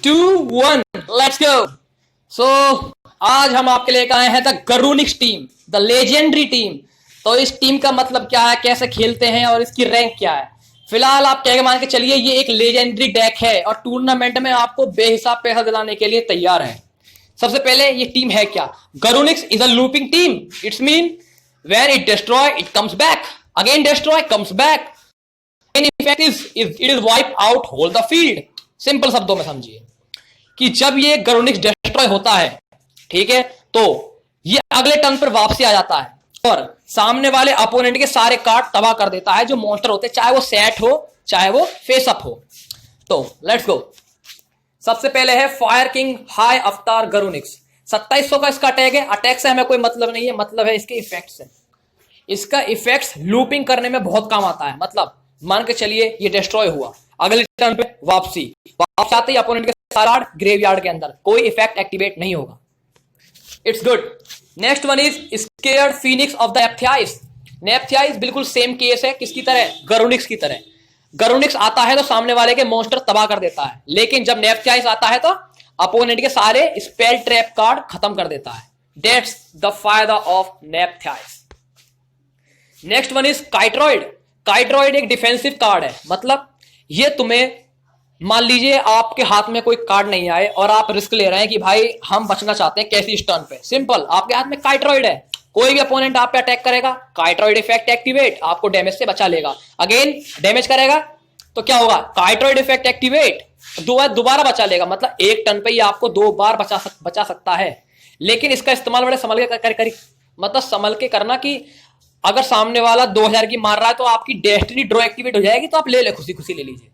2 1 let's go. सो आज हम आपके लेकर आए हैं the Garunix team, the legendary team. तो इस टीम का मतलब क्या है, कैसे खेलते हैं और इसकी रैंक क्या है। फिलहाल आप कह मान के चलिए ये एक लेजेंडरी डेक है और टूर्नामेंट में आपको बेहिसाब पैसा दिलाने के लिए तैयार है। सबसे पहले ये टीम है क्या। Garunix is a looping team. It's mean when it destroy it comes back, again destroy comes back, effect it is wipe out whole the field. Simple शब्दों में समझिए कि जब ये गरुनिक्स डिस्ट्रॉय होता है, ठीक है, तो ये अगले टर्न पर वापसी आ जाता है और सामने वाले अपोनेंट के सारे कार्ड तबाह कर देता है जो मॉन्स्टर होते हैं, चाहे वो सेट हो चाहे वो फेस अप हो। तो लेट्स गो। सबसे पहले है फायर किंग हाई अवतार गरुनिक्स। 2700 का इसका अटैक है। अटैक से हमें कोई मतलब नहीं है, मतलब है इसके इफेक्ट से। इसका इफेक्ट्स लूपिंग करने में बहुत काम आता है। मतलब मान के चलिए ये डिस्ट्रॉय हुआ, अगले टर्न पे वापसी आते ही अपोनेंट के सारा ग्रेवयार्ड के अंदर कोई इफेक्ट एक्टिवेट नहीं होगा। It's good. Next one is sacred phoenix of the Nephthys. Nephthys बिल्कुल सेम केस है, किसकी तरह, गरुनिक्स की तरह। गरुनिक्स आता है तो सामने वाले के मॉन्स्टर तबाह कर देता है, लेकिन जब नेपथ्याइस आता है तो अपोनेंट के सारे स्पेल ट्रैप कार्ड खत्म कर देता है। दैट्स द फायदा of Nephthys. Next one is काइट्रॉइड। काइट्रॉइड एक डिफेंसिव कार्ड है। मतलब ये तुम्हें, मान लीजिए आपके हाथ में कोई कार्ड नहीं आए और आप रिस्क ले रहे हैं कि भाई हम बचना चाहते हैं कैसी टर्न पे। सिंपल, आपके हाथ में काइट्रॉइड है, कोई भी अपोनेंट आप पे अटैक करेगा, काइट्रॉइड इफेक्ट एक्टिवेट, आपको डैमेज से बचा लेगा। अगेन डैमेज करेगा तो क्या होगा, काइट्रॉइड इफेक्ट एक्टिवेट, दोबारा बचा लेगा। मतलब एक टर्न पे ही आपको 2 बार बचा सकता है। लेकिन इसका इस्तेमाल बड़े संभल के मतलब संभल के करना कि अगर सामने वाला 2000 की मार रहा है तो आपकी डेस्टिनी ड्रॉ एक्टिवेट हो जाएगी, तो आप ले खुशी खुशी ले लीजिए।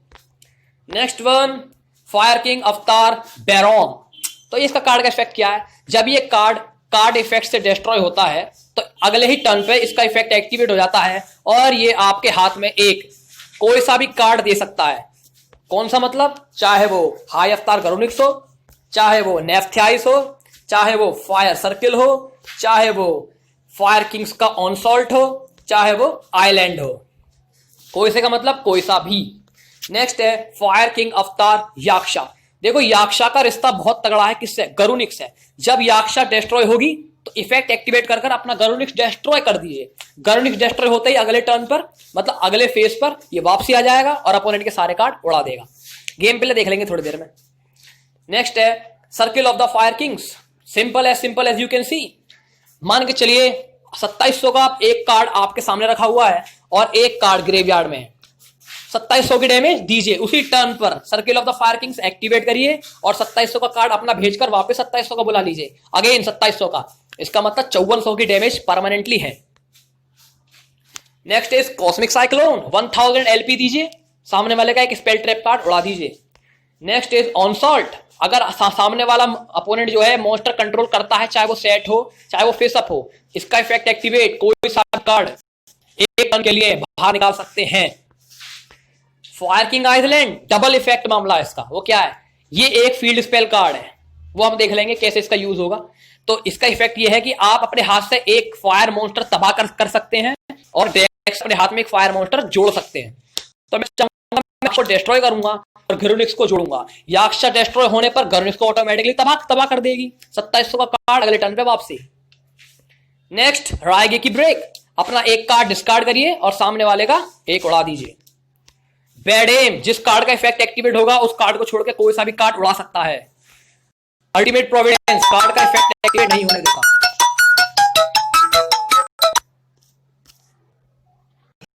नेक्स्ट वन फायर किंग अवतार बैरोन। तो इसका कार्ड का इफेक्ट क्या है, जब ये कार्ड इफेक्ट से डिस्ट्रॉय होता है तो अगले ही टर्न पे इसका इफेक्ट एक्टिवेट हो जाता है और ये आपके हाथ में एक कोई सा भी कार्ड दे सकता है। कौन सा, मतलब चाहे वो हाई अवतार गरुनिक्स हो, चाहे वो नेपथ्याइस हो, चाहे वो फायर सर्किल हो, चाहे वो फायर किंग्स का ऑनसॉल्ट हो, चाहे वो आइलैंड हो, कोई से का मतलब कोई सा भी। नेक्स्ट है फायर किंग अवतार याक्षा। देखो याक्षा का रिश्ता बहुत तगड़ा है, किससे, गरुनिक्स है। जब याक्षा डिस्ट्रॉय होगी तो इफेक्ट एक्टिवेट कर अपना गरुनिक्स डिस्ट्रॉय कर दीजिए। गरुनिक्स डिस्ट्रॉय होते ही अगले टर्न पर, मतलब अगले फेज पर ये वापसी आ जाएगा और अपोनेंट के सारे कार्ड उड़ा देगा। गेम प्ले देख लेंगे थोड़ी देर में। नेक्स्ट है circle of the fire kings. Simple as you can see. मान के चलिए 2700 का एक कार्ड आपके सामने रखा हुआ है और एक कार्ड ग्रेवयार्ड में है। 2700 की डैमेज दीजिए, उसी टर्न पर circle of the fire Kings activate करिए और 2700 का कार्ड अपना भेजकर वापस 2700 का बुला लीजिए। अगेन 2700 का, इसका मतलब 5400 की डैमेज परमानेंटली है। Next is cosmic cyclone. 1000 LP दीजिए, सामने वाले का एक स्पेल ट्रैप कार्ड उड़ा दीजिए। Next is onslaught. अगर सामने वाला अपोनेंट जो है मॉन्स्टर कंट्रोल करता है, चाहे वो सेट हो चाहे वो फेस अप हो, इसका इफेक्ट एक्टिवेट, कोई सा कार्ड एक टर्न के लिए बाहर निकाल सकते हैं। Fire king Iceland double effect मामला है इसका। वो क्या है, ये एक फील्ड स्पेल कार्ड है, वो हम देख लेंगे कैसे इसका यूज होगा। तो इसका इफेक्ट ये है कि आप अपने हाथ से एक फायर मॉन्स्टर तबाह कर सकते हैं और अपने हाथ में एक फायर मॉन्स्टर जोड़ सकते हैं। तो मैं आपको डिस्ट्रॉय करूंगा और गरुनिक्स को जोड़ूंगा। याक्षा डिस्ट्रॉय होने पर गरुनिक्स को ऑटोमेटिकली तबाह कर देगी। 2700 का कार्ड अगले टर्न पे वापसी। नेक्स्ट रायगे की ब्रेक। अपना एक कार्ड डिस्कार्ड करिए और सामने वाले का एक उड़ा दीजिए। बैड एम। जिस कार्ड का इफेक्ट एक्टिवेट होगा उस कार्ड को छोड़ के कोई सा भी कार्ड उड़ा सकता है। Ultimate Providence. कार्ड का इफेक्ट एक्टिवेट नहीं होने देता।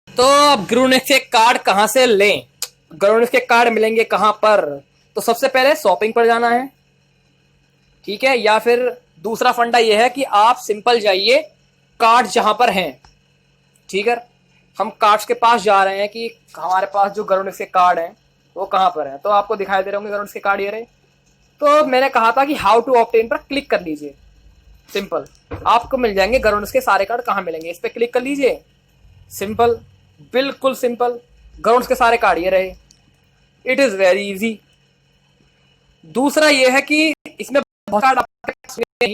तो अब गरुनिक्स के कार्ड कहां से लें, गरुनिक्स के कार्ड मिलेंगे कहां पर। तो सबसे पहले शॉपिंग पर जाना है, ठीक है, या फिर दूसरा फंडा यह है कि आप सिंपल जाइए कार्ड जहां पर हैं। ठीक है, हम कार्ड्स के पास जा रहे हैं कि हमारे पास जो गरुनिक्स के कार्ड हैं वो कहां पर है। तो आपको दिखाई दे रहे होंगे गरुनिक्स के कार्ड ये रहे। तो मैंने कहा था कि हाउ टू ऑब्टेन पर क्लिक कर लीजिए। सिंपल, आपको मिल जाएंगे गरुनिक्स के सारे कार्ड। कहां मिलेंगे, इस पर क्लिक कर लीजिए। सिंपल, बिल्कुल सिंपल, गरुनिक्स के सारे कार्ड ये रहे। It is very easy. दूसरा यह है कि इसमें बहुत सारे,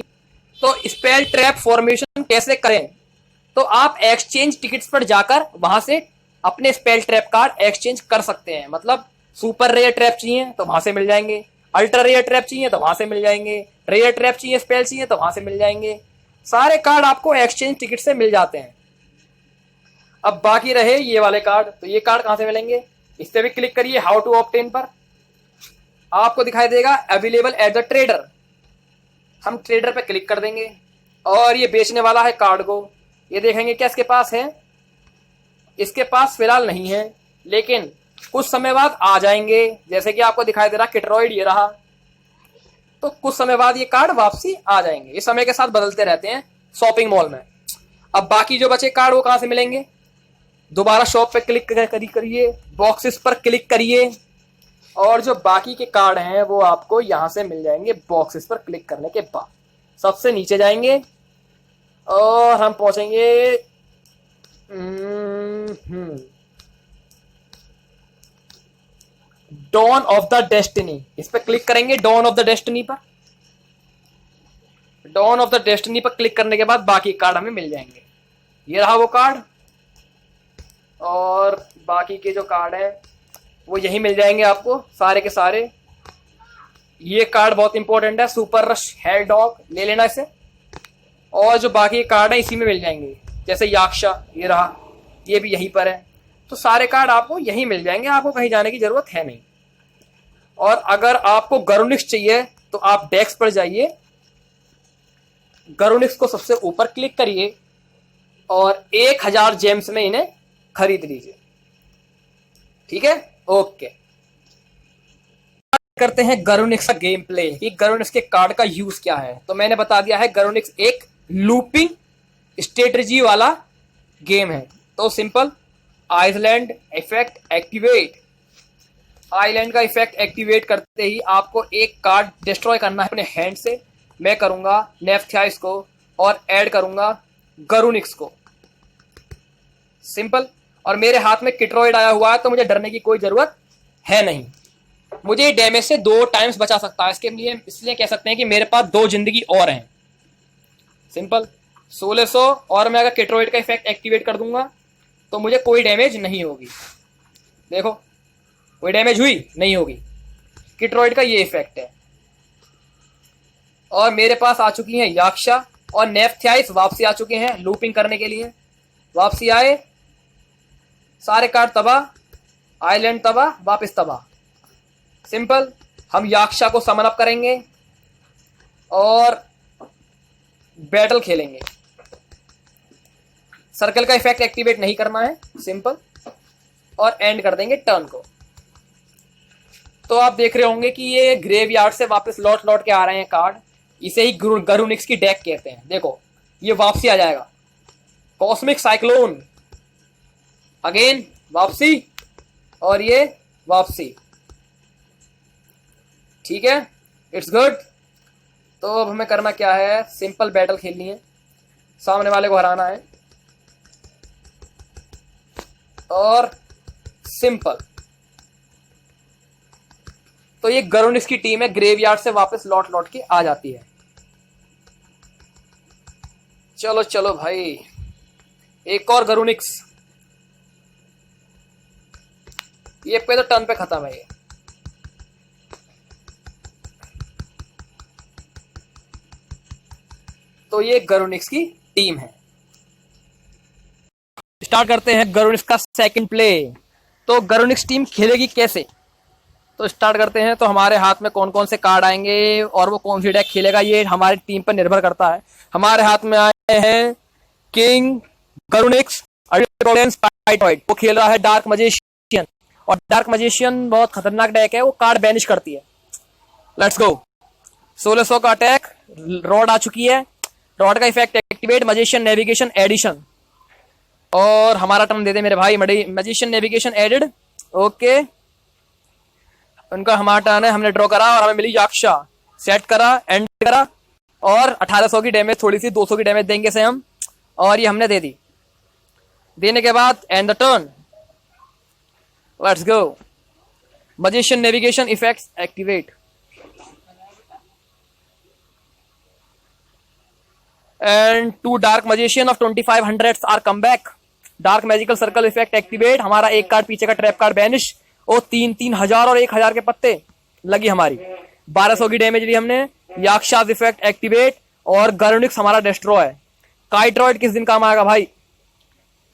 तो स्पेल ट्रैप फॉर्मेशन कैसे करें। तो आप एक्सचेंज टिकट्स पर जाकर वहां से अपने स्पेल ट्रैप कार्ड एक्सचेंज कर सकते हैं। मतलब सुपर रेयर ट्रैप चाहिए तो वहां से मिल जाएंगे, अल्ट्रा रेयर ट्रैप चाहिए तो वहां से मिल जाएंगे, रेयर ट्रैप चाहिए, स्पेल चाहिए तो वहां से मिल जाएंगे। सारे कार्ड आपको एक्सचेंज टिकट से मिल जाते हैं। अब बाकी रहे ये वाले कार्ड, तो ये कार्ड कहां से मिलेंगे? इस पे भी क्लिक करिए हाउ टू ऑब्टेन पर, आपको दिखाई देगा अवेलेबल एट द ट्रेडर। हम ट्रेडर पे क्लिक कर देंगे और ये बेचने वाला है कार्ड को। ये देखेंगे क्या इसके पास है? इसके पास फिलहाल नहीं है, लेकिन कुछ समय बाद आ जाएंगे। जैसे कि आपको दिखाई दे रहा किट्रॉइड ये रहा, तो कुछ समय बाद ये कार्ड वापसी आ जाएंगे। ये समय के साथ बदलते रहते हैं शॉपिंग मॉल में। अब बाकी जो बचे कार्ड वो कहां से मिलेंगे? दोबारा शॉप पे क्लिक करिए, बॉक्सेस पर क्लिक करिए और जो बाकी के कार्ड हैं वो आपको यहां से मिल जाएंगे। बॉक्सेस पर क्लिक करने के बाद सबसे नीचे जाएंगे और हम पहुंचेंगे डॉन ऑफ द डेस्टिनी। इस पर क्लिक करेंगे डॉन ऑफ द डेस्टिनी पर। डॉन ऑफ द डेस्टिनी पर क्लिक करने के बाद बाकी कार्ड हमें मिल जाएंगे। ये रहा वो कार्ड और बाकी के जो कार्ड हैं वो यही मिल जाएंगे आपको सारे के सारे। ये कार्ड बहुत इंपॉर्टेंट है, सुपर रश हेयर डॉग, ले लेना इसे। और जो बाकी कार्ड है इसी में मिल जाएंगे, जैसे याक्षा ये रहा, ये भी यहीं पर है। तो सारे कार्ड आपको यहीं मिल जाएंगे, आपको कहीं जाने की जरूरत है नहीं। और अगर आपको गरुनिक्स चाहिए तो आप डेस्क पर जाइए, गरुनिक्स को सबसे ऊपर क्लिक करिए और 1000 जेम्स में इन्हें खरीद लीजिए। ठीक है, ओके। करते हैं गरुनिक्स का गेम प्ले कि गरुनिक्स के कार्ड का यूज क्या है। तो मैंने बता दिया है गरुनिक्स एक लूपिंग स्ट्रेटजी वाला गेम है। तो simple, island effect activate. Island का इफेक्ट एक्टिवेट करते ही आपको एक कार्ड डिस्ट्रॉय करना है अपने हैंड से। मैं करूंगा नेफ्थियाइस को और ऐड करूंगा गरुनिक्स को, सिंपल। और मेरे हाथ में किट्रॉइड आया हुआ है तो मुझे डरने की कोई जरूरत है नहीं। मुझे डैमेज से 2 टाइम्स बचा सकता है, इसके लिए इसलिए कह सकते हैं कि मेरे पास 2 जिंदगी और हैं। सिंपल 1600, और मैं अगर किट्रॉइड का इफेक्ट एक्टिवेट कर दूंगा तो मुझे कोई डैमेज नहीं होगी। देखो, कोई डैमेज हुई नहीं होगी। किट्रॉइड का ये इफेक्ट है। और मेरे पास आ चुकी हैं याक्षा और नेफ्थियाइस वापसी आ चुके हैं लूपिंग करने के लिए। वापसी आए, सारे कार्ड तबाह, आइलैंड तबाह, वापस तबाह। सिंपल, हम याक्षा को समन अप करेंगे और बैटल खेलेंगे। सर्कल का इफेक्ट एक्टिवेट नहीं करना है, सिंपल, और एंड कर देंगे टर्न को। तो आप देख रहे होंगे कि ये ग्रेवयार्ड से वापस लौट लौट के आ रहे हैं कार्ड। इसे ही गरुनिक्स की डेक कहते हैं। देखो, ये वापसी आ जाएगा। कॉस्मिक साइक्लोन, अगेन वापसी, और ये वापसी। ठीक है, इट्स गुड। तो अब हमें करना क्या है? सिंपल बैटल खेलनी है, सामने वाले को हराना है और सिंपल। तो ये गरुनिक्स की टीम है, ग्रेवयार्ड से वापस लौट लौट के आ जाती है। चलो चलो भाई, एक और गरुनिक्स। ये पे तो टर्न पे खत्म है ये। तो ये गरुनिक्स की टीम है। स्टार्ट करते हैं गरुनिक्स का सेकंड प्ले। तो गरुनिक्स टीम खेलेगी कैसे? तो स्टार्ट करते हैं। तो हमारे हाथ में कौन कौन से कार्ड आएंगे और वो कौन सी डेक खेलेगा ये हमारी टीम पर निर्भर करता है। हमारे हाथ में आए हैं किंग गरुनिक्स, वो खेल रहा है डार्क मजिशियन, और डार्क मजिशियन बहुत खतरनाक डेक है, वो कार्ड बैनिश करती है। Let's go. 1600 का अटैक, रॉड आ चुकी है, रॉड का effect activate, magician navigation addition. और हमारा टर्न दे दे मेरे भाई। Magician navigation added, okay. उनका हमारा टर्न है, हमने ड्रॉ करा और हमें मिली याक्षा। सेट करा, एंड करा, और 1800 की डैमेज, थोड़ी सी 200 की डैमेज देंगे से हम, और ये हमने दे दी। देने के बाद end the turn. Let's go. Magician navigation effects activate, and 2 dark magician of 2500 are come back. Dark magical circle effect activate, हमारा एक कार्ड पीछे का ट्रैप कार्ड बैनिश। और 3-3 हजार और 1000 के पत्ते लगी हमारी। 1200 की डैमेज ली हमने। याक्षास इफेक्ट एक्टिवेट और गरुनिक्स हमारा डिस्ट्रॉय। काइट्रॉइड किस दिन काम आएगा भाई,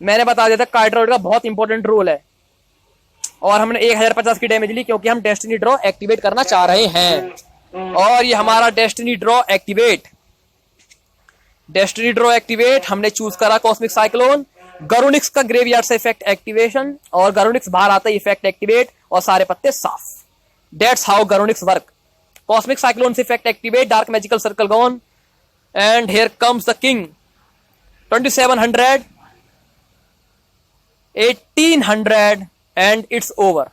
मैंने बता दिया था काइट्रॉइड का बहुत इंपॉर्टेंट रोल है। और हमने 1050 की डैमेज ली क्योंकि हम डेस्टिनी ड्रॉ एक्टिवेट करना चाह रहे हैं। और ये हमारा destiny draw activate, destiny draw activate हमने चूज करा कॉस्मिक साइक्लोन। गरुनिक्स का ग्रेवयार्ड से इफेक्ट एक्टिवेशन और गरुनिक्स बाहर आता है इफेक्ट एक्टिवेट और सारे पत्ते साफ। That's how Garunix work. Cosmic cyclone से effect activate, dark magical circle gone and here comes the king. 2700 1800 and it's over.